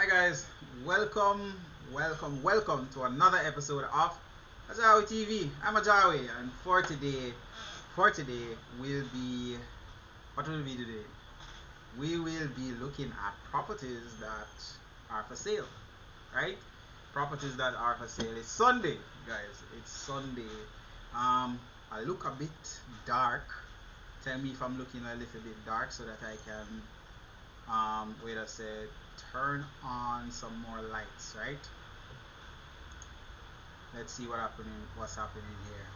Alright guys, welcome to another episode of AJAWI TV. I'm AJAWI, and for today we'll be, what will we be today? We will be looking at properties that are for sale, right? Properties that are for sale. It's Sunday, guys. It's Sunday. I look a bit dark. Tell me if I'm looking a little bit dark so that I can wait a sec, turn on some more lights, right? Let's see what's happening here.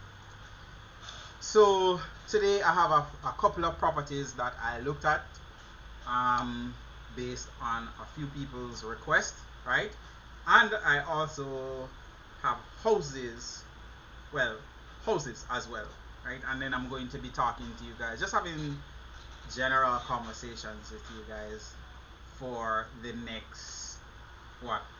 So today I have a couple of properties that I looked at based on a few people's request, right? And I also have houses as well, right? And then I'm going to be talking to you guys, just having general conversations with you guys for the next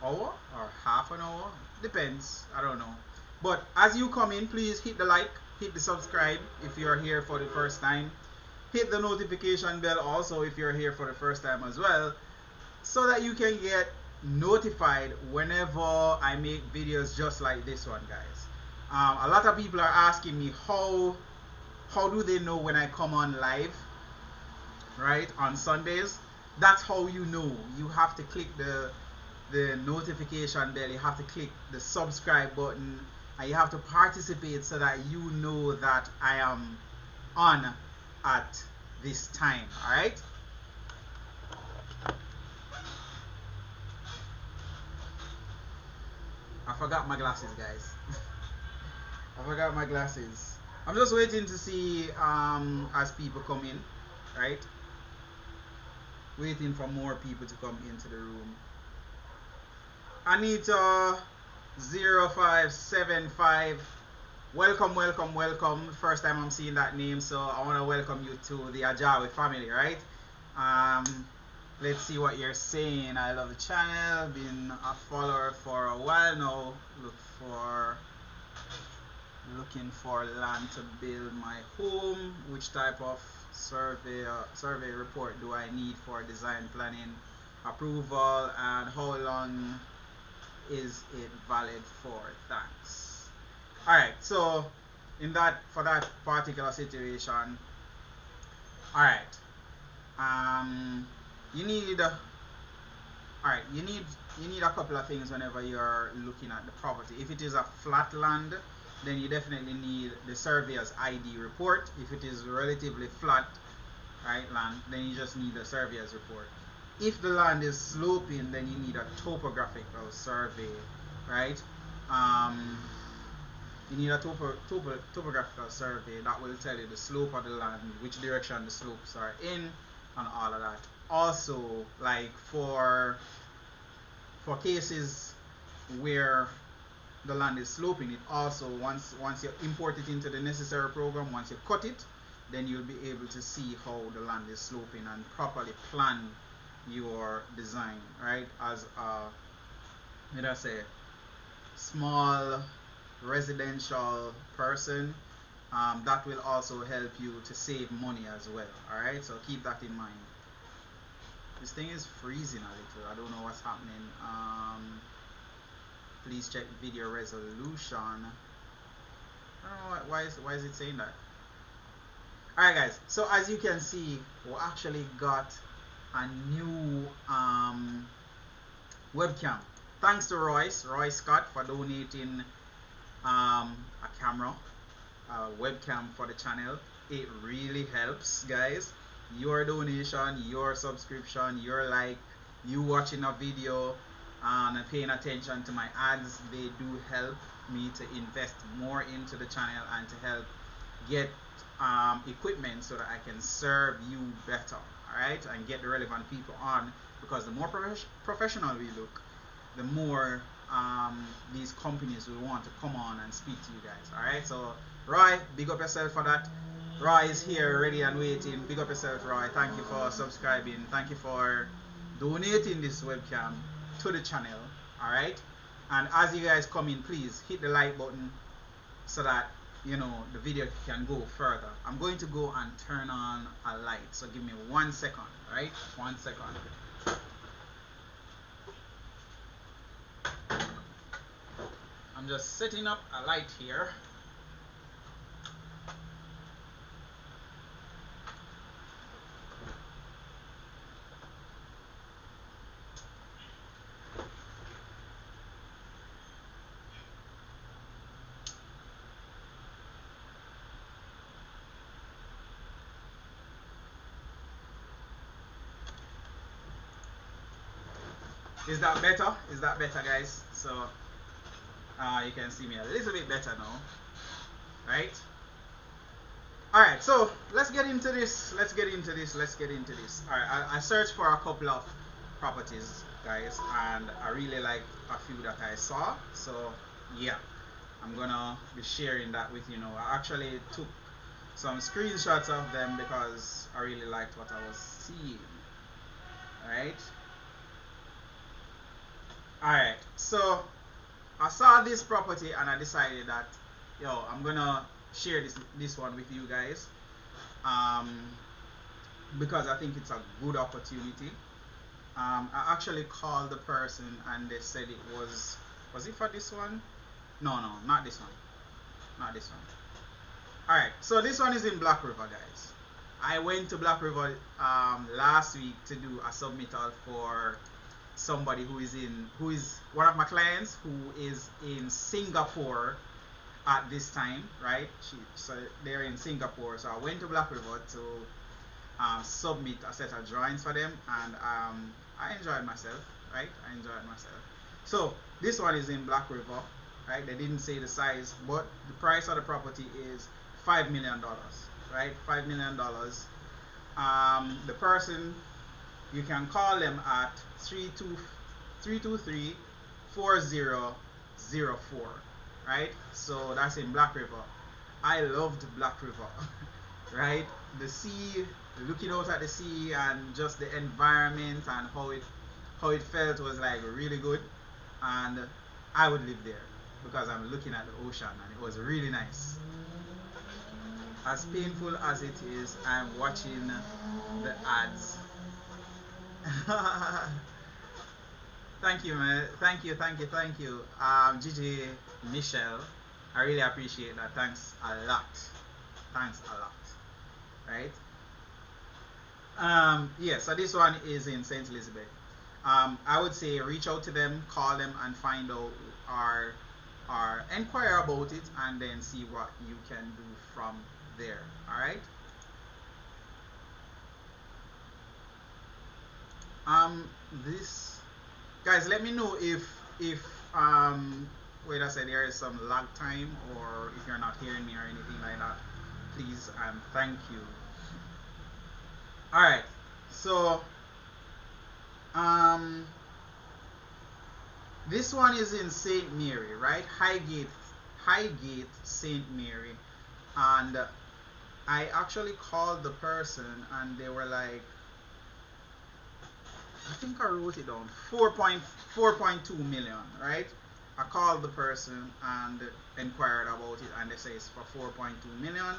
hour or half an hour, depends, I don't know. But as you come in, please hit the like, hit the subscribe if you're here for the first time, hit the notification bell also if you're here for the first time as well, so that you can get notified whenever I make videos just like this one, guys. A lot of people are asking me how do they know when I come on live, right, on Sundays. That's how you know. You have to click the notification bell, you have to click the subscribe button, and you have to participate so that you know that I am on at this time. Alright? I forgot my glasses, guys. I forgot my glasses. I'm just waiting to see as people come in, right? Waiting for more people to come into the room. Anita 0575, welcome. First time I'm seeing that name, so I want to welcome you to the AJAWI family, right? Let's see what you're saying. I love the channel, been a follower for a while now. Looking for land to build my home. Which type of survey report do I need for design planning approval, and how long is it valid for? Thanks. Alright, so for that particular situation, alright, you need a couple of things whenever you're looking at the property. If it is a flat land, then you definitely need the surveyor's ID report. If it is relatively flat, right, land, then you just need a surveyor's report. If the land is sloping, then you need a topographical survey, right? You need a topographical survey that will tell you the slope of the land, which direction the slopes are in, and all of that. Also, like for cases where the land is sloping, it also, once you import it into the necessary program, once you cut it, then you'll be able to see how the land is sloping and properly plan your design, right? As a, let us say, small residential person, that will also help you to save money as well. Alright, so keep that in mind. This thing is freezing a little, I don't know what's happening. Please check video resolution. I don't know why is it saying that. Alright guys, so as you can see, we actually got a new webcam. Thanks to Roy Scott, for donating a camera, a webcam for the channel. It really helps, guys. Your donation, your subscription, your like, you watching a video and paying attention to my ads, they do help me to invest more into the channel and to help get equipment so that I can serve you better, alright, and get the relevant people on, because the more professional we look, the more these companies will want to come on and speak to you guys. Alright, so Roy, big up yourself for that. Roy is here ready and waiting. Big up yourself, Roy. Thank you for subscribing, thank you for donating this webcam to the channel. Alright, and as you guys come in, please hit the like button so that you know the video can go further. I'm going to go and turn on a light, so give me 1 second. Right, 1 second. I'm just setting up a light here. Is that better? Is that better, guys? So you can see me a little bit better now, right? All right, so let's get into this. Let's get into this. All right, I searched for a couple of properties, guys, and I really like a few that I saw. So yeah, I'm gonna be sharing that with you now. I actually took some screenshots of them because I really liked what I was seeing. Right. Alright, so I saw this property and I decided that I'm gonna share this one with you guys, because I think it's a good opportunity. I actually called the person and they said it was it for this one? No, not this one. Not this one. Alright, so this one is in Black River, guys. I went to Black River last week to do a submittal for somebody who is one of my clients who is in Singapore at this time, right? So they're in Singapore. So I went to Black River to submit a set of drawings for them, and I enjoyed myself, right? I enjoyed myself. So this one is in Black River, right? They didn't say the size, but the price of the property is $5 million, right? $5 million. The person, you can call them at 323-4004, right? So that's in Black River. I loved Black River, right? The sea, looking out at the sea, and just the environment and how it felt was like really good, and I would live there because I'm looking at the ocean and it was really nice. As painful as it is, I'm watching the ads. Thank you, man. Thank you. Gigi, Michelle, I really appreciate that. Thanks a lot. Right? Yeah, so this one is in St. Elizabeth. I would say reach out to them, call them, and find out or inquire about it, and then see what you can do from there. All right? This, guys, let me know if wait, I said there is some lag time, or if you're not hearing me or anything like that, please and thank you. All right, so this one is in St. Mary, right? Highgate, St. Mary, and I actually called the person and they were like, I think I wrote it down, 4.2 million, right? I called the person and inquired about it, and they say it's for 4.2 million.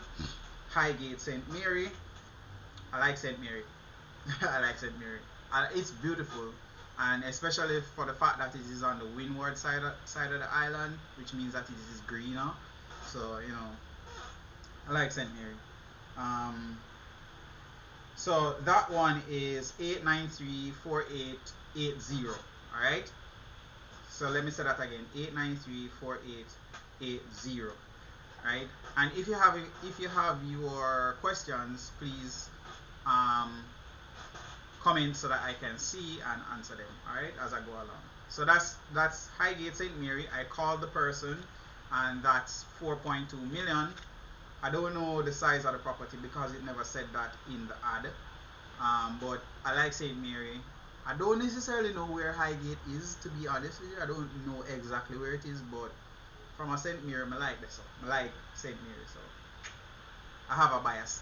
Highgate, St. Mary. I like St. Mary. I like St. Mary. It's beautiful, and especially for the fact that it is on the windward side of the island, which means that it is greener. So I like St. Mary. So that one is 893-4880. All right. So let me say that again, 893-4880. Right. And if you have your questions, please comment so that I can see and answer them. All right, as I go along. So that's Highgate, St. Mary. I called the person, and that's 4.2 million. I don't know the size of the property because it never said that in the ad. But I like St. Mary. I don't necessarily know where Highgate is, to be honest with you. I don't know exactly where it is, but from a St. Mary, I like this. I like St. Mary, so I have a bias.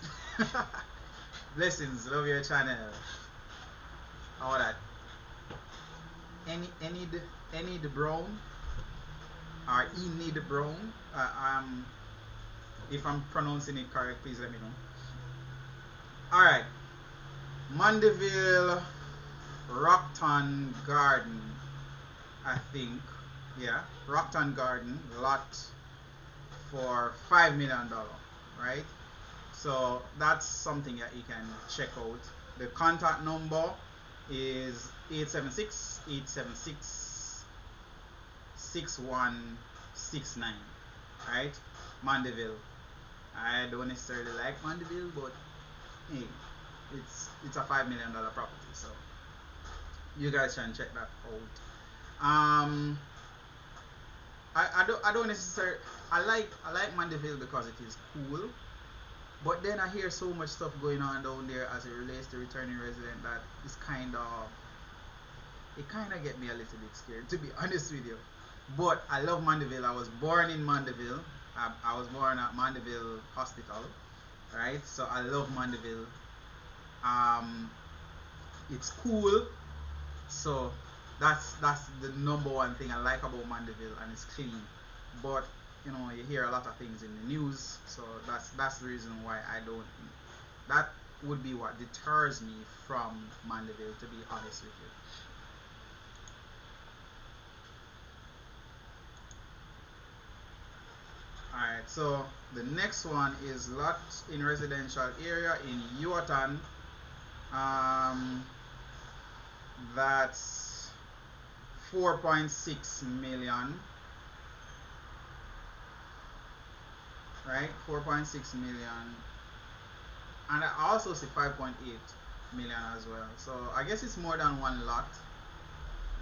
Blessings, love your channel. All that. Any the Brown or Enid Brown. If I'm pronouncing it correct, please let me know. All right, Mandeville Rockton Garden, I think. Yeah, Rockton Garden lot for $5 million, right? So that's something that you can check out. The contact number is 876-876-6169, right? Mandeville. I don't necessarily like Mandeville, but hey, it's a $5 million property, so you guys can check that out. I don't necessarily I like Mandeville because it is cool, but then I hear so much stuff going on down there as it relates to returning resident that is kind of get me a little bit scared, to be honest with you. But I love Mandeville. I was born in Mandeville. I was born at Mandeville Hospital, right? So I love Mandeville. Um, it's cool. So that's the number one thing I like about Mandeville, and it's clean. But you hear a lot of things in the news, so that's the reason why I don't. That would be what deters me from Mandeville, to be honest with you. Alright, so the next one is lot in residential area in Yuatan. Um, that's 4.6 million, right? 4.6 million, and I also see 5.8 million as well. So I guess it's more than one lot,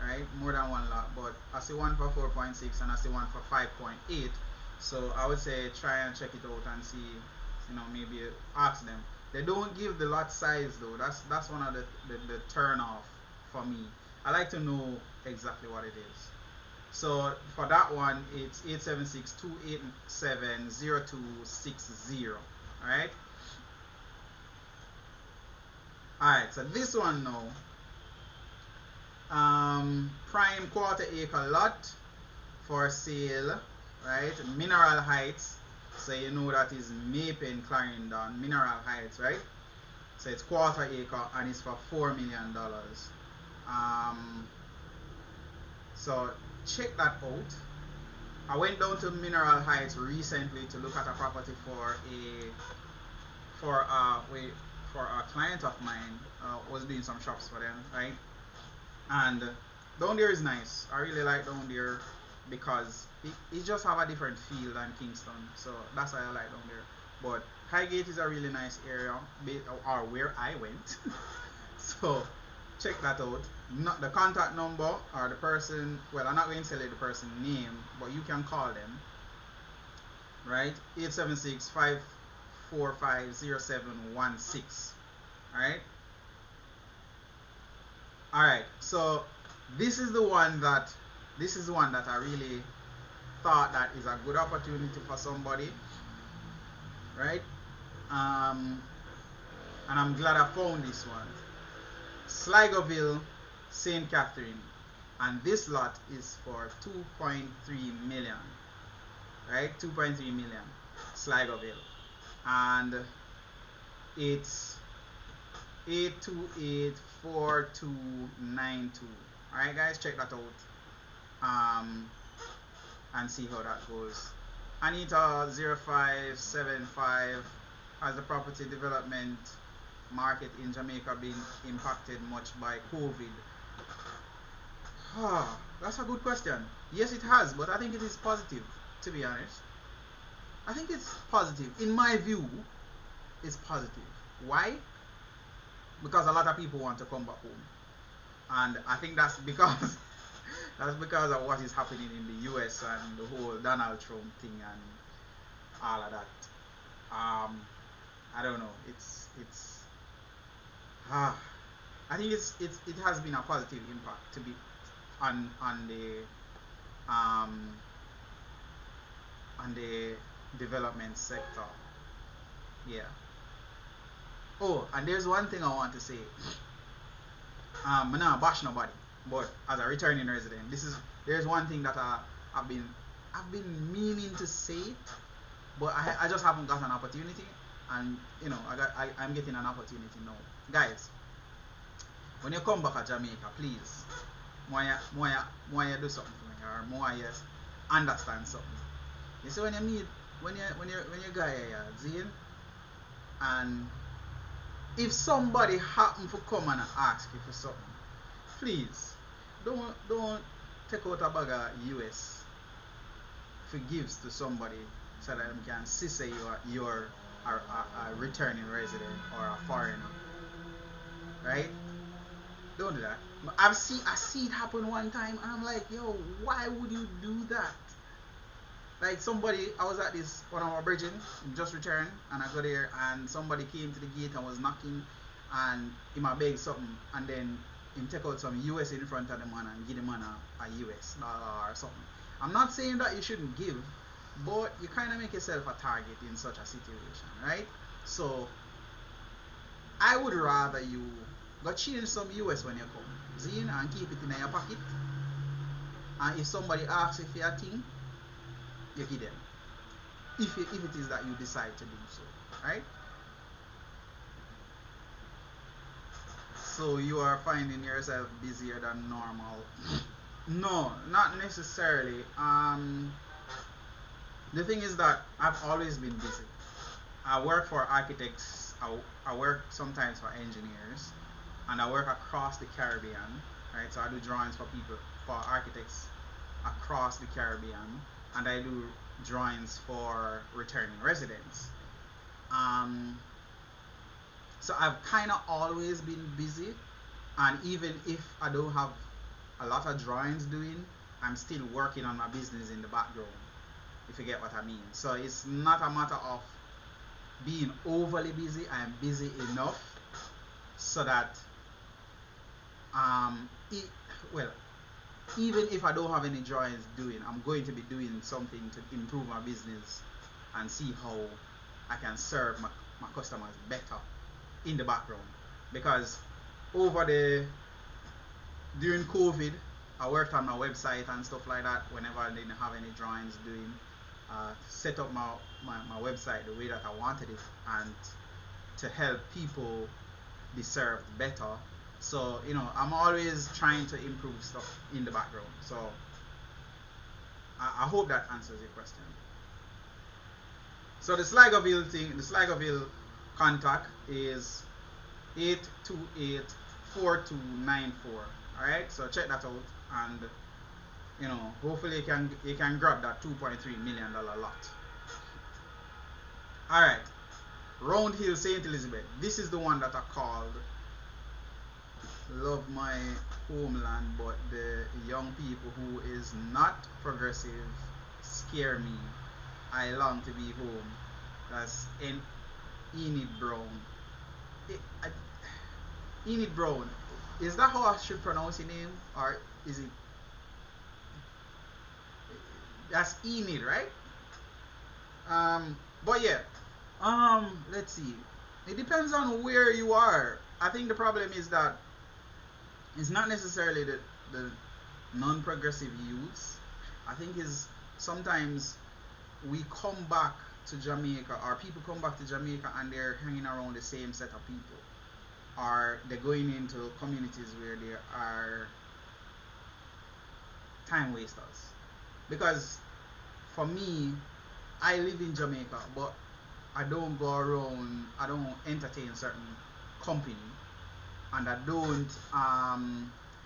right? More than one lot, but I see one for 4.6 and I see one for 5.8. So I would say try and check it out and see, maybe ask them. They don't give the lot size though. That's one of the turn off for me. I like to know exactly what it is. So for that one, it's 876-287-0260. Alright? Alright, so this one now. Prime quarter acre lot for sale, right? Mineral Heights. So you know that is Mapen Clarendon, Mineral Heights, right? So it's quarter acre and it's for $4 million. So check that out. I went down to Mineral Heights recently to look at a property for a for a client of mine. Was doing some shops for them, right? And down there is nice. I really like down there because it just have a different feel than Kingston. So that's why I like down there. But Highgate is a really nice area, or where I went. So check that out. Not the contact number or the person. Well, I'm not going to tell you the person's name, but you can call them. Right, 876-545-0716. Right. All right. So this is the one that I really thought that is a good opportunity for somebody, right? Um, and I'm glad I found this one. Sligoville, St. Catherine, and this lot is for 2.3 million, right? 2.3 million, Sligoville, and it's 8284292. All right, guys, check that out. And see how that goes. Anita0575, has the property development market in Jamaica been impacted much by COVID? That's a good question. Yes, it has, but I think it is positive, to be honest. I think it's positive. In my view, it's positive. Why? Because a lot of people want to come back home. And I think that's because that's because of what is happening in the US and the whole Donald Trump thing and all of that. I don't know. I think it has been a positive impact to be on the development sector. Yeah. Oh, and there's one thing I want to say. I'm not bash nobody, but as a returning resident, there's one thing that I've been meaning to say, but I just haven't got an opportunity, and I'm getting an opportunity now, guys. When you come back at Jamaica, please more you do something for me, or more you understand something. You see when you meet when you guy here, Zane, and if somebody happen to come and ask you for something, please don't take out a bag of US for gifts to somebody so that they can see say you're a returning resident or a foreigner, right? Don't do that. I see it happen one time, and I'm like, yo, why would you do that? Like somebody, I was at this one of our bridging, just returned, and I go there, and somebody came to the gate and was knocking, and he might beg something, and then him take out some US in front of the man and give the man a US or something. I'm not saying that you shouldn't give, but you kind of make yourself a target in such a situation, right? So I would rather you go change some US when you come, Zine, and keep it in your pocket. And if somebody asks if you're a thing, you give them. If it is that you decide to do so, right? So you are finding yourself busier than normal. No, not necessarily. The thing is that I've always been busy. I work for architects, I work sometimes for engineers, and I work across the Caribbean, right? So I do drawings for people, for architects across the Caribbean, and I do drawings for returning residents. So I've kind of always been busy, and even if I don't have a lot of drawings doing, I'm still working on my business in the background, if you get what I mean. So it's not a matter of being overly busy. I am busy enough so that well, even if I don't have any drawings doing, I'm going to be doing something to improve my business and see how I can serve my customers better in the background. Because during COVID, I worked on my website and stuff like that whenever I didn't have any drawings doing. Set up my website the way that I wanted it, and to help people be served better. So, I'm always trying to improve stuff in the background. So, I hope that answers your question. So, the Sligoville thing, the Sligoville contact is 828-4294. Alright, so check that out, and hopefully you can grab that $2.3 million lot. Alright, Round Hill, St. Elizabeth. This is the one that I called Love My Homeland, but the young people who is not progressive scare me. I long to be home. That's Enid Brown. Enid Brown. Is that how I should pronounce your name? Or is it? That's Enid, right? But yeah. Let's see. It depends on where you are. I think the problem is that it's not necessarily the non-progressive youths. I think is sometimes we come back to Jamaica, or people come back to Jamaica and they're hanging around the same set of people, or they're going into communities where there are time wasters. Because for me, I live in Jamaica, but I don't go around, I don't entertain certain company, and I don't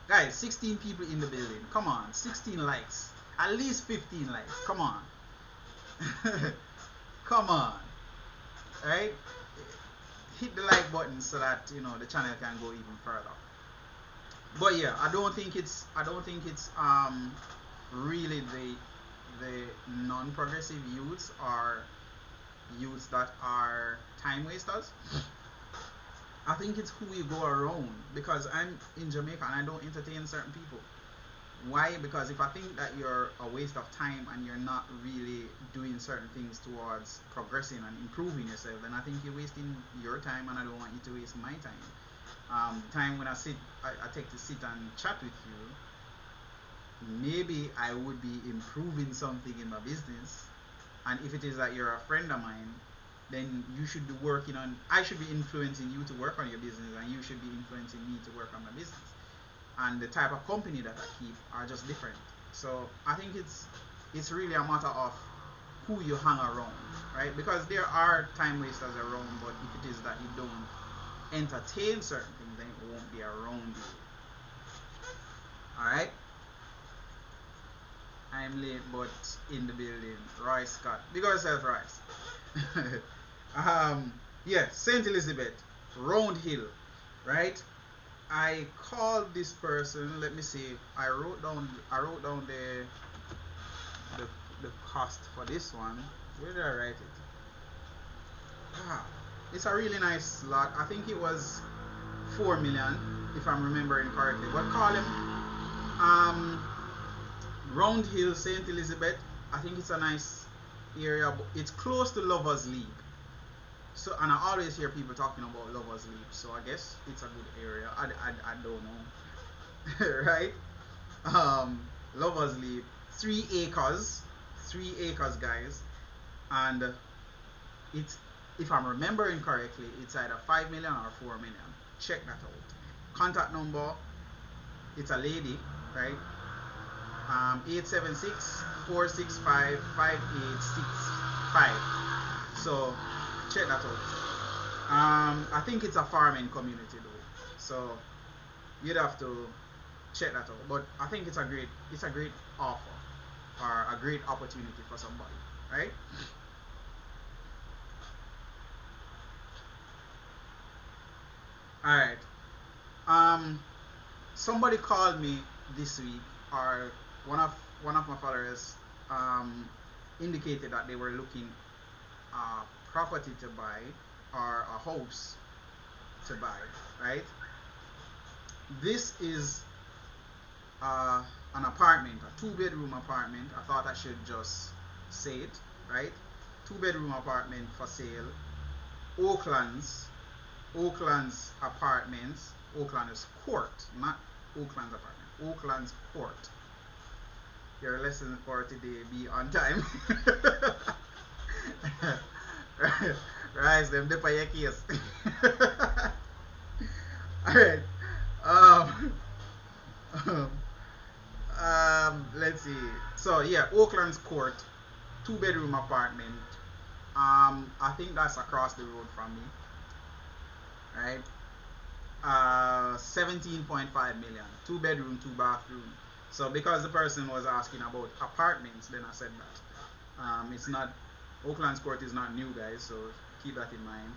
guys, 16 people in the building, come on, 16 likes, at least 15 likes, come on. Come on, right? Hit the like button so that the channel can go even further. But yeah, I don't think it's really the non-progressive youths or youths that are time wasters. I think it's who you go around, because I'm in Jamaica and I don't entertain certain people. Why? Because if I think that you're a waste of time and you're not really doing certain things towards progressing and improving yourself, then I think you're wasting your time, and I don't want you to waste my time. Time when I take to sit and chat with you, maybe I would be improving something in my business. And if it is that you're a friend of mine, then you should be I should be influencing you to work on your business, and you should be influencing me to work on my business. and the type of company that I keep are just different. So I think it's really a matter of who you hang around, right? Because there are time wasters around, but if it is that you don't entertain certain things, then it won't be around you. Alright? I'm late but in the building. Roy Scott. Big yourself, Royce. Yeah, St. Elizabeth, Round Hill, right? I called this person. Let me see. I wrote down the cost for this one. Where did I write it? It's a really nice lot. I think it was 4 million, if I'm remembering correctly. But call him Round Hill, St. Elizabeth. I think it's a nice area. It's close to Lovers League. So, and I always hear people talking about Lovers League. So I guess it's a good area. I don't know. Right? Lovers League. 3 acres. 3 acres, guys. And it's, if I'm remembering correctly, it's either 5 million or 4 million. Check that out. Contact number, it's a lady, right? 876-465-5865. So check that out. I think it's a farming community though, so you'd have to check that out. But I think it's a great offer or a great opportunity for somebody, right? All right. Somebody called me this week, or one of my followers indicated that they were looking property to buy or a house to buy, right? This is an apartment, a 2-bedroom apartment. I thought I should just say it, right? 2-bedroom apartment for sale. Oakland's Apartments. Oakland's Court, not Oakland's Apartment. Oakland's Court. Your lesson for today: be on time. Rise them dip your case. Alright. Let's see. So yeah, Oakland's Court, 2-bedroom apartment. I think that's across the road from me. Right? 17.5 million. 2-bedroom, 2-bathroom. So because the person was asking about apartments, then I said that. It's not, Oakland's Court is not new, guys, so keep that in mind.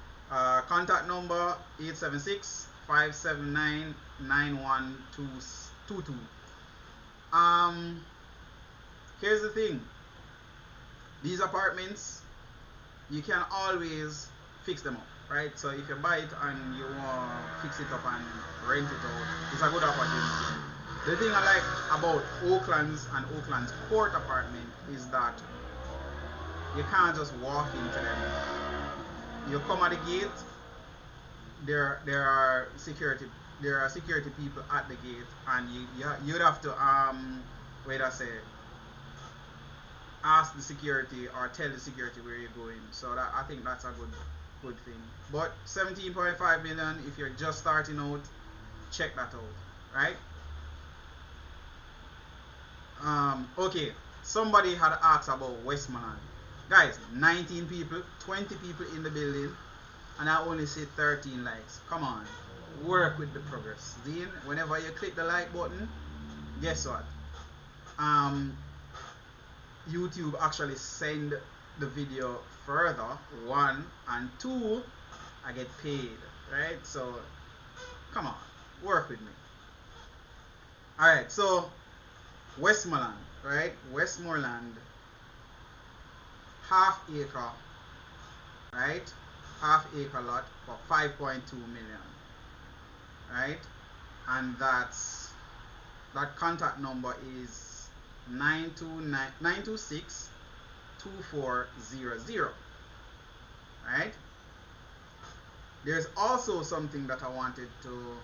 Contact number 876-579-9122. Here's the thing. These apartments, you can always fix them up, right? So if you buy it and you want to fix it up and rent it out, it's a good opportunity. The thing I like about Oakland's and Oakland's Court apartment is that you can't just walk into them. You come at the gate, there are security people at the gate, and you'd have to ask the security or tell the security where you're going. So that, I think that's a good thing. But 17.5 million, if you're just starting out, check that out, right? Okay, somebody had asked about Westmoreland. Guys, 19 people, 20 people in the building, and I only see 13 likes. Come on, work with the progress. Then whenever you click the like button, guess what? YouTube actually send the video further, 1, and 2, I get paid, right? So come on, work with me. Alright, so Westmoreland, right? Westmoreland, half acre, right? Half acre lot for 5.2 million, right? And that contact number is 926-2400, right? There's also something that I wanted to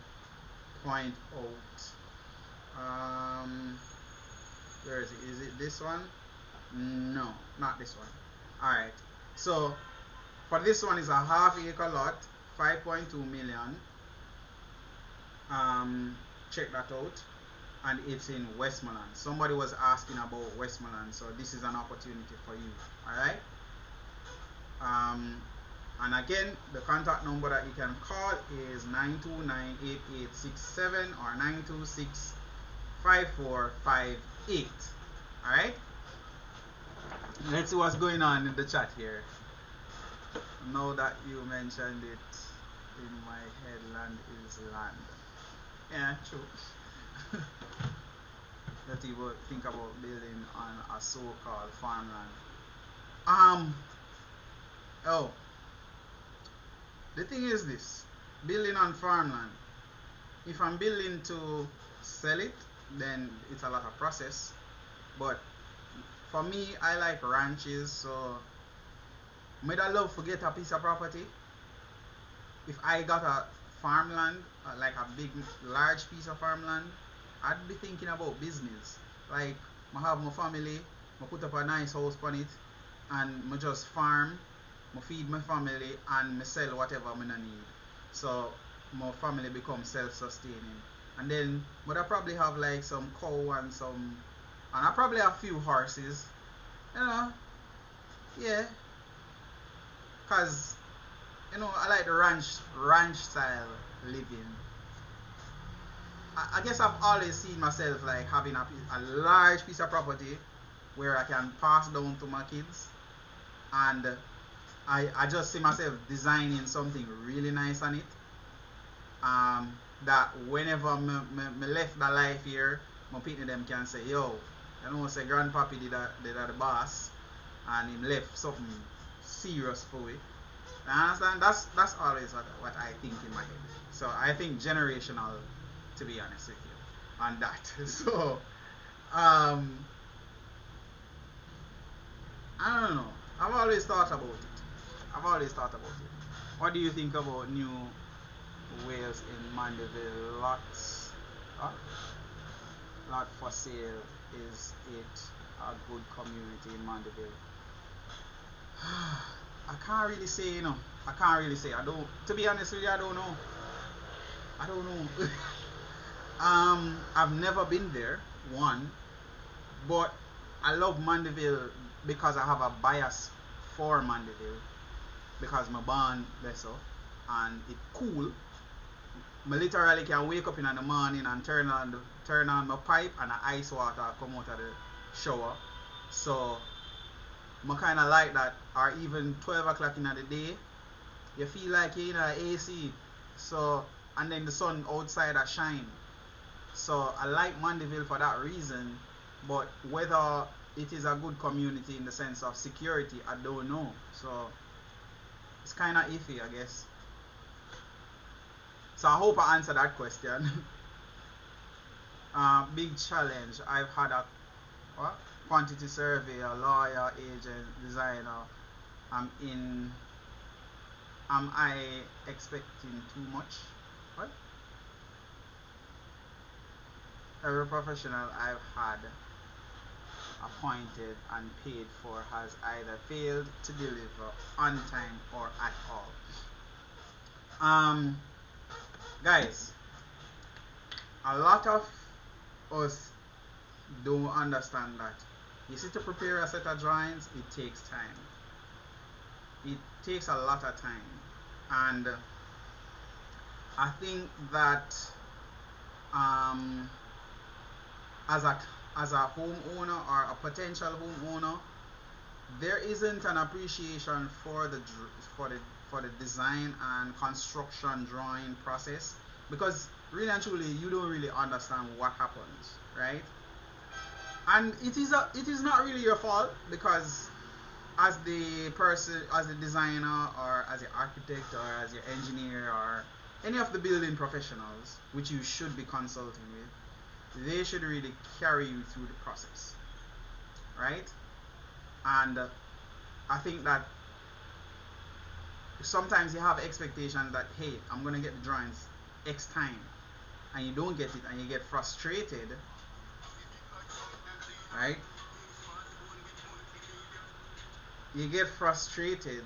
point out. Where is it? Is it this one? No, not this one. Alright, so for this one is a half acre lot, 5.2 million. check that out, and it's in Westmoreland. Somebody was asking about Westmoreland, so this is an opportunity for you. All right. And again, the contact number that you can call is 929-8867 or 926-5458. All right. Let's see what's going on in the chat here. Now that you mentioned it, in my head, land is land. Yeah, true. That you would think about building on a so-called farmland. Oh, the thing is this: building on farmland. If I'm building to sell it, then it's a lot of process. But for me, I like ranches, so I'd love to get a piece of property. If I got a farmland, like a big, large piece of farmland, I'd be thinking about business. Like, I have my family, I put up a nice house on it, and I just farm, I feed my family, and I sell whatever I need. So my family becomes self-sustaining. And then, but I probably have like some cow and I probably have a few horses, you know, yeah, cause I like the ranch style living. I guess I've always seen myself like having a large piece of property where I can pass down to my kids, and I just see myself designing something really nice on it. That whenever me left the life here, my people them can say, yo, say grandpappy did the boss, and him left something serious for it. You understand? That's always what I think in my head. So I think generational, to be honest with you, on that. So I don't know. I've always thought about it. What do you think about new Wales in Mandeville lots? Lot for sale. Is it a good community in Mandeville? I can't really say, I don't. To be honest with you, I don't know. I've never been there, one, but I love Mandeville because I have a bias for Mandeville because my born there, so, and it's cool. I literally can wake up in the morning and turn on my pipe and the ice water come out of the shower. So I kind of like that. Or even 12 o'clock in the day, you feel like you're in an AC. So, and then the sun outside that shine. So I like Mandeville for that reason. But whether it is a good community in the sense of security, I don't know. So it's kind of iffy, I guess. So I hope I answered that question. Big challenge. I've had a quantity surveyor, lawyer, agent, designer. Am I expecting too much? What? Every professional I've had appointed and paid for has either failed to deliver on time or at all. Guys, a lot of us don't understand that. You see, to prepare a set of drawings, it takes time. It takes a lot of time, and I think that as a homeowner or a potential homeowner, there isn't an appreciation for the design and construction drawing process, because really and truly you don't really understand what happens, right? And it is not really your fault, because as the designer or as the architect or as your engineer or any of the building professionals which you should be consulting with, they should really carry you through the process, right? And I think that sometimes you have expectations that, hey, I'm gonna get the drawings X time, and you don't get it and you get frustrated, right? You get frustrated.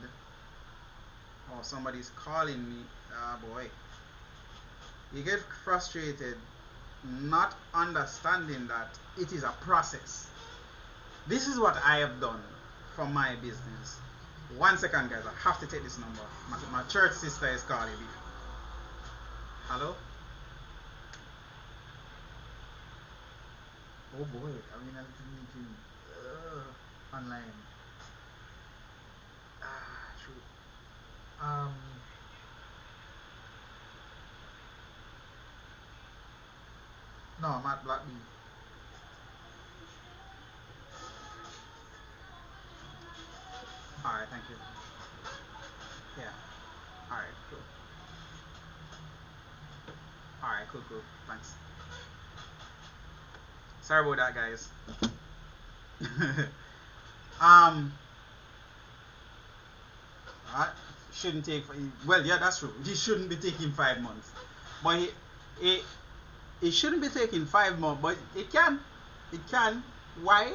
Oh, somebody's calling me. Ah, boy. You get frustrated not understanding that it is a process. This is what I have done for my business. 1 second, guys. I have to take this number. My church sister is calling me. Hello? Oh boy, I'm in a little meeting online. Shoot. No, I'm at Black Bee. Alright, thank you. Yeah. Alright, cool. Alright, cool. Thanks. Sorry about that, guys. Shouldn't take, well, yeah, that's true. It shouldn't be taking 5 months. But it shouldn't be taking 5 months, but it can. It can. Why?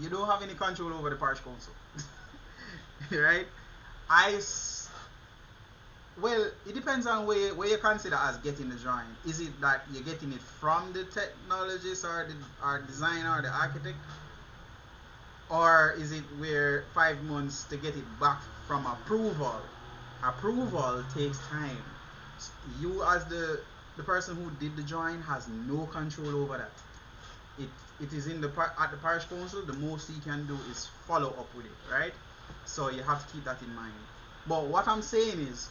You don't have any control over the parish council. Right? Well, it depends on where you consider as getting the drawing. Is it that you're getting it from the technologist or the designer or the architect? Or is it where 5 months to get it back from approval? Approval takes time. You as the person who did the drawing has no control over that. It is at the parish council. The most he can do is follow up with it, right? So you have to keep that in mind. But what I'm saying is,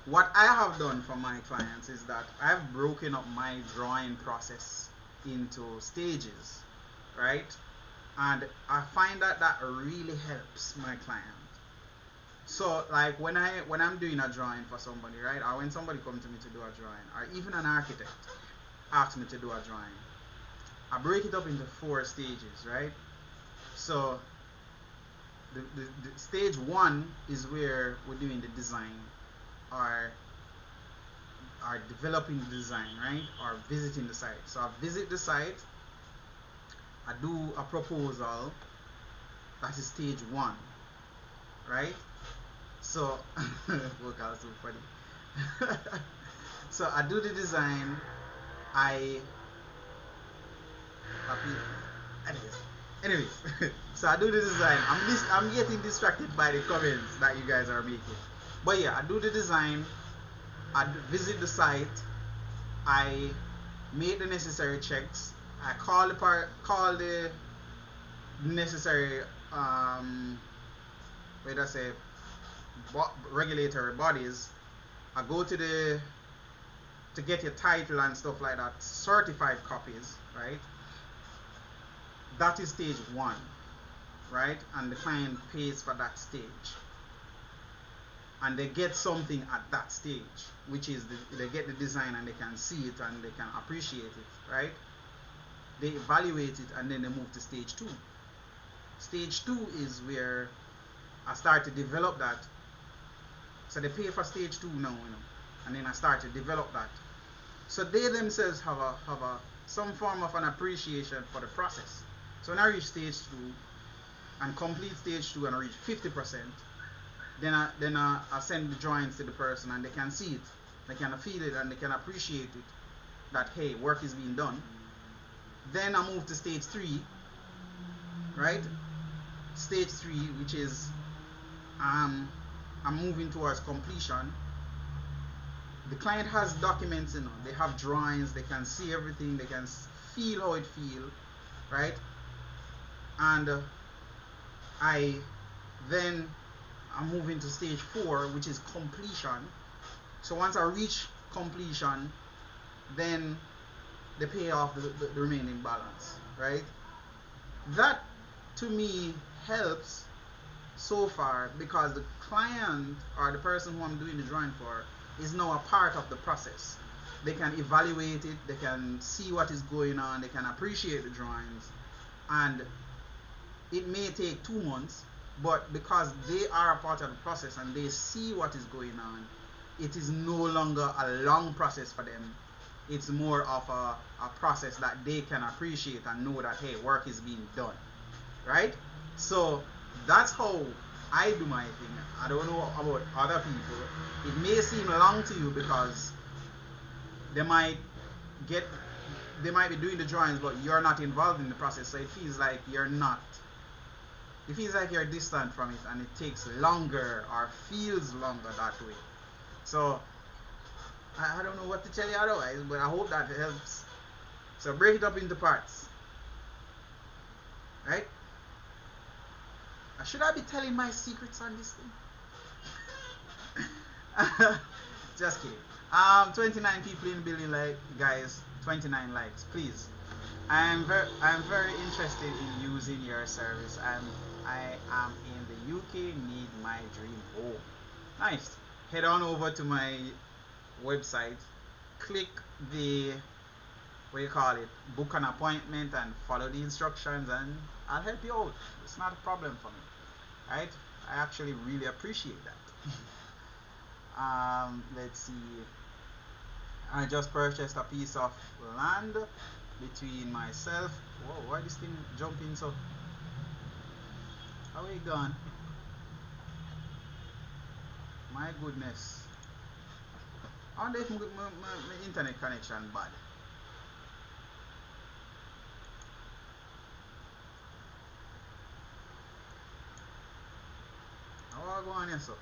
what I have done for my clients is that I've broken up my drawing process into stages, right? And I find that really helps my client. So like when I'm doing a drawing for somebody, right, or when somebody comes to me to do a drawing, or even an architect asks me to do a drawing, I break it up into 4 stages, right? So the stage 1 is where we're doing the design, or developing the design, right, or visiting the site. So I visit the site, I do a proposal. That is stage 1, right? So work out so funny. So I do the design. Anyways, so I do the design. I'm getting distracted by the comments that you guys are making. But yeah, I do the design. I visit the site. I make the necessary checks. I call the necessary regulatory bodies. I go to get your title and stuff like that, certified copies, right? That is stage 1, right? And the client pays for that stage, and they get something at that stage, which is they get the design and they can see it and they can appreciate it, right? They evaluate it and then they move to stage 2. Stage 2 is where I start to develop that. So they pay for stage 2 now, and then I start to develop that. So they themselves have some form of an appreciation for the process. So when I reach stage 2 and complete stage 2 and I reach 50%, then I send the drawings to the person and they can see it, they can feel it, and they can appreciate it, that hey, work is being done. Then I move to stage 3, right? Stage 3, which is I'm moving towards completion. The client has documents, they have drawings, they can see everything, they can feel how it feels, right? And I'm moving to stage 4, which is completion. So once I reach completion, then they pay off the remaining balance, right? That to me helps so far, because the client or the person who I'm doing the drawing for is now a part of the process. They can evaluate it, they can see what is going on, they can appreciate the drawings, and it may take 2 months, but because they are a part of the process and they see what is going on, it is no longer a long process for them. It's more of a process that they can appreciate and know that hey, work is being done, right? So that's how I do my thing. I don't know about other people. It may seem long to you because they might get they might be doing the drawings, but you're not involved in the process, so it feels like you're distant from it, and it takes longer or feels longer that way. So I don't know what to tell you otherwise, but I hope that helps. So break it up into parts, right? Should I be telling my secrets on this thing? Just kidding. 29 people in the building, like guys, 29 likes, please. I'm very interested in using your service. I am in the UK, need my dream home. Nice. Head on over to my website, click the book an appointment, and follow the instructions, and I'll help you out. It's not a problem for me, right? I actually really appreciate that. Let's see. I just purchased a piece of land between myself. Whoa, why this thing jumping so? How are you gone? My goodness. I wonder if my internet connection bad. How go on here so?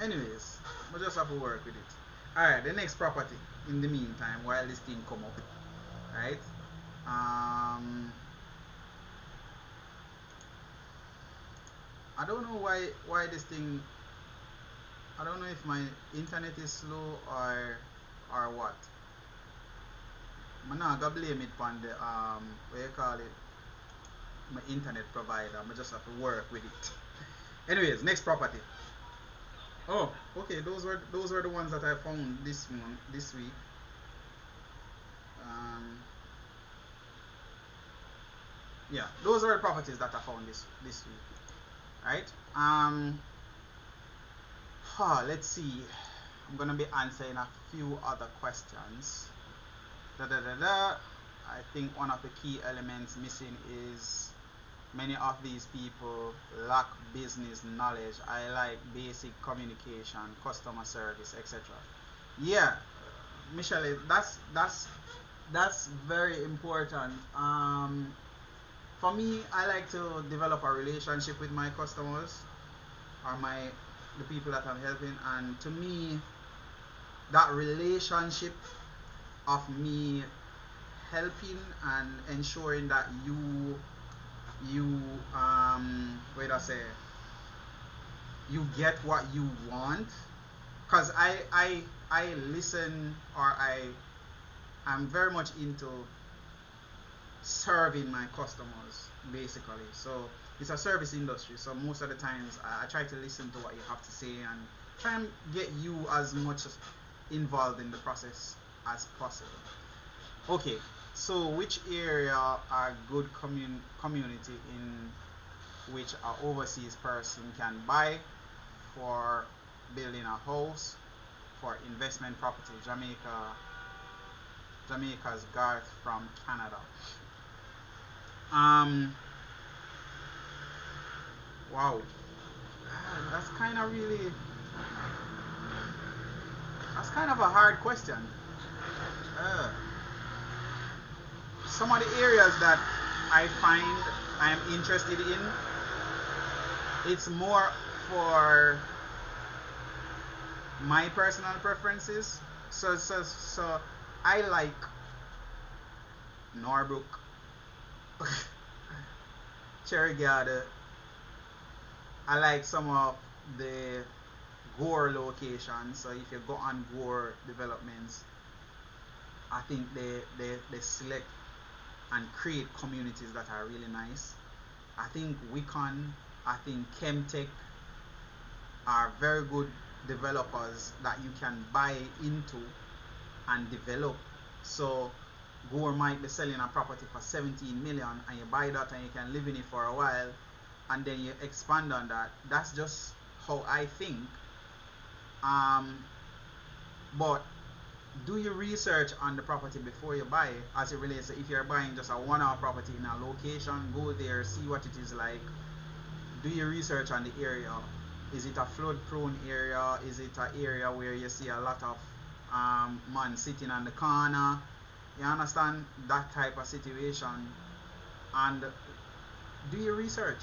Anyways, we just have to work with it. Alright, the next property in the meantime while this thing come up. Right? I don't know why this thing, I don't know if my internet is slow or what. I'm not gonna blame it on the what you call it, my internet provider. I just have to work with it. Anyways, next property. Oh, okay, those were the ones that I found this week. Yeah, those are the properties that I found this week. Right? Let's see. I'm gonna be answering a few other questions. I think one of the key elements missing is many of these people lack business knowledge. I like basic communication, customer service, etc. Yeah, Michelle, that's very important. For me, I like to develop a relationship with my customers or the people that I'm helping, and to me, that relationship of me helping and ensuring that you you get what you want, because I listen, or I'm very much into serving my customers basically. So it's a service industry, so most of the times I try to listen to what you have to say and try and get you as much involved in the process as possible. Okay, so which area are good community in which an overseas person can buy for building a house, for investment property? Jamaica's Garth from Canada. Wow, that's kind of a hard question. Some of the areas that I find I am interested in, it's more for my personal preferences. So I like Norbrook, Cherry Garden. I like some of the Gore locations. So if you go on Gore developments, I think they select and create communities that are really nice. I think Wicon, I think Chemtech are very good developers that you can buy into and develop. So Gore might be selling a property for 17 million, and you buy that and you can live in it for a while, and then you expand on that. That's just how I think. But do your research on the property before you buy it, as it relates to if you're buying just a one-off property in a location. Go there, see what it is like, do your research on the area. Is it a flood prone area? Is it an area where you see a lot of man sitting on the corner. You understand that type of situation, and do your research.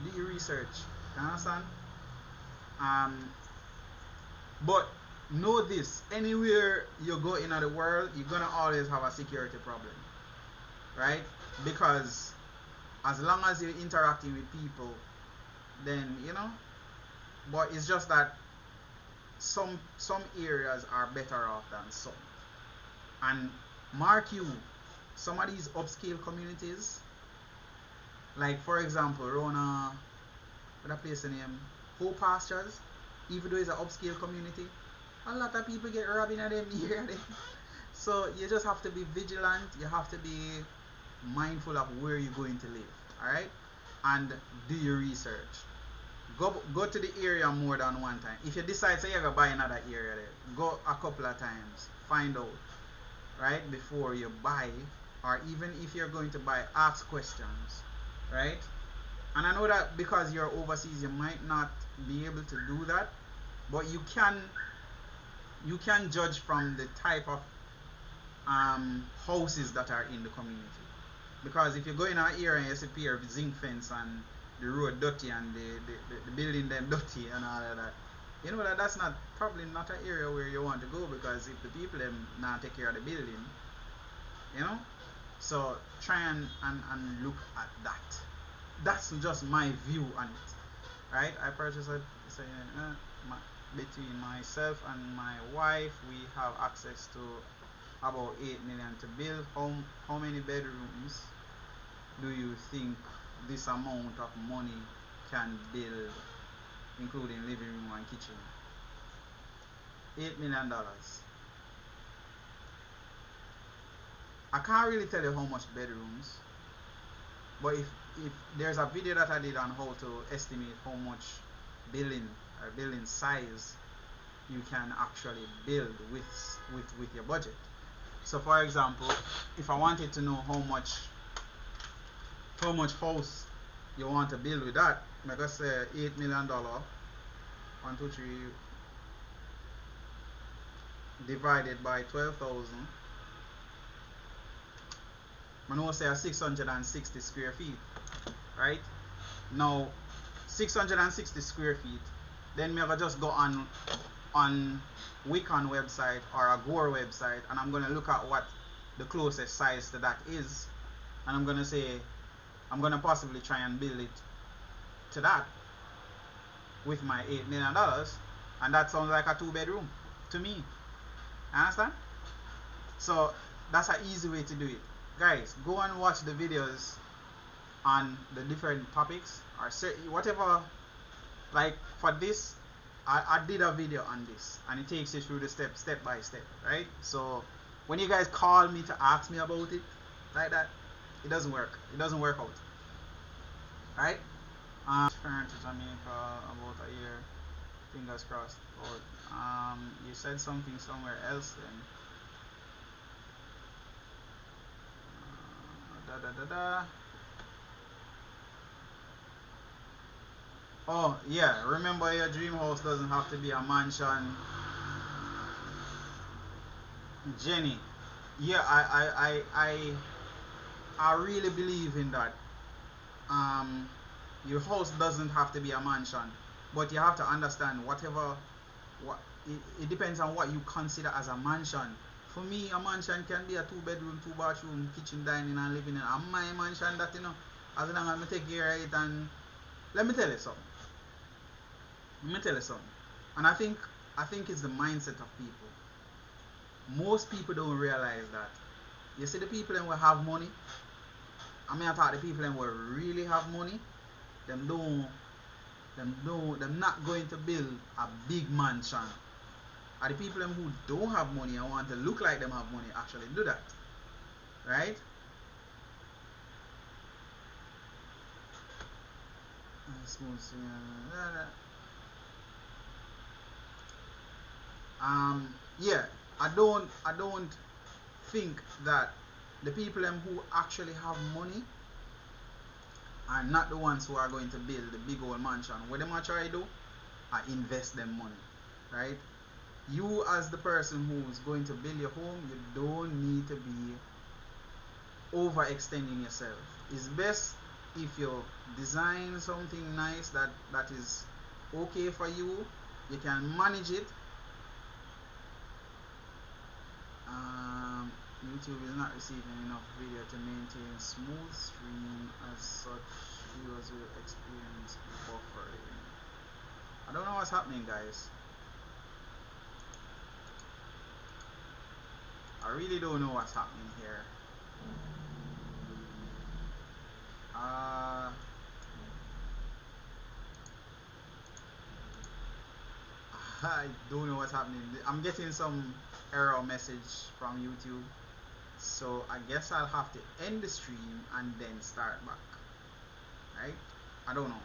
Do your research. You understand? Um, but know this: anywhere you go in the world, you're gonna always have a security problem, right? Because as long as you're interacting with people, then you know. But it's just that some areas are better off than some. And mark you, some of these upscale communities, like for example, Rona, what a place name, Hope Pastures, even though it's an upscale community, a lot of people get robbed in them area. So you just have to be vigilant. You have to be mindful of where you're going to live. All right, and do your research. Go to the area more than one time. If you decide say you're gonna buy another area there, go a couple of times. Find out, right, before you buy, or even if you're going to buy, ask questions, right? And I know that because you're overseas, you might not be able to do that, but you can judge from the type of houses that are in the community. Because if you go in an area and you see a pair of zinc fence and the road dirty and the building them dirty and all of that, you know that that's not probably not an area where you want to go, because if the people them not take care of the building, you know. So try and look at that. That's just my view on it, right? I purchased it. So, between myself and my wife, we have access to about 8 million to build. How many bedrooms do you think this amount of money can build, including living room and kitchen? $8 million. I can't really tell you how much bedrooms, but if there's a video that I did on how to estimate how much building or building size you can actually build with your budget. So for example, if I wanted to know how much house you want to build with that, like I say $8 million, 1, 2, 3 divided by 12,000, I know say 660 square feet, right? Now 660 square feet, then me just go on Wiccan website or a Gore website, and I'm gonna look at what the closest size to that is, and I'm gonna say I'm gonna possibly try and build it to that with my $8 million, and that sounds like a 2-bedroom to me. Understand? So that's an easy way to do it. Guys, go and watch the videos on the different topics or whatever. Like for this, I did a video on this, and it takes you through the step by step, right? So when you guys call me to ask me about it like that, it doesn't work. It doesn't work out, right? Return to Jamaica about a year. Fingers crossed. But you said something somewhere else then. Oh yeah, remember your dream house doesn't have to be a mansion. Jenny, yeah, I really believe in that. Your house doesn't have to be a mansion, but you have to understand what it depends on what you consider as a mansion. For me, a mansion can be a 2-bedroom, 2-bathroom, kitchen, dining, and living in. And my mansion, that as long as I take care of it. And let me tell you something. And I think it's the mindset of people. Most people don't realize that. You see the people who have money. I mean, I thought the people who really have money, them not going to build a big mansion. And the people who don't have money and want to look like them have money actually do that, right? Yeah, I don't think that the people who actually have money are not the ones who are going to build the big old mansion. What them are trying to do, I invest them money, right? you as the person who's going to build your home, you don't need to be overextending yourself. It's best if you design something nice that is okay for you, you can manage it. YouTube is not receiving enough video to maintain smooth stream, as such viewers will experience buffering. I don't know what's happening, guys. I really don't know what's happening here. I don't know what's happening. I'm getting some error message from YouTube, so I guess I'll have to end the stream and then start back. Right? I don't know.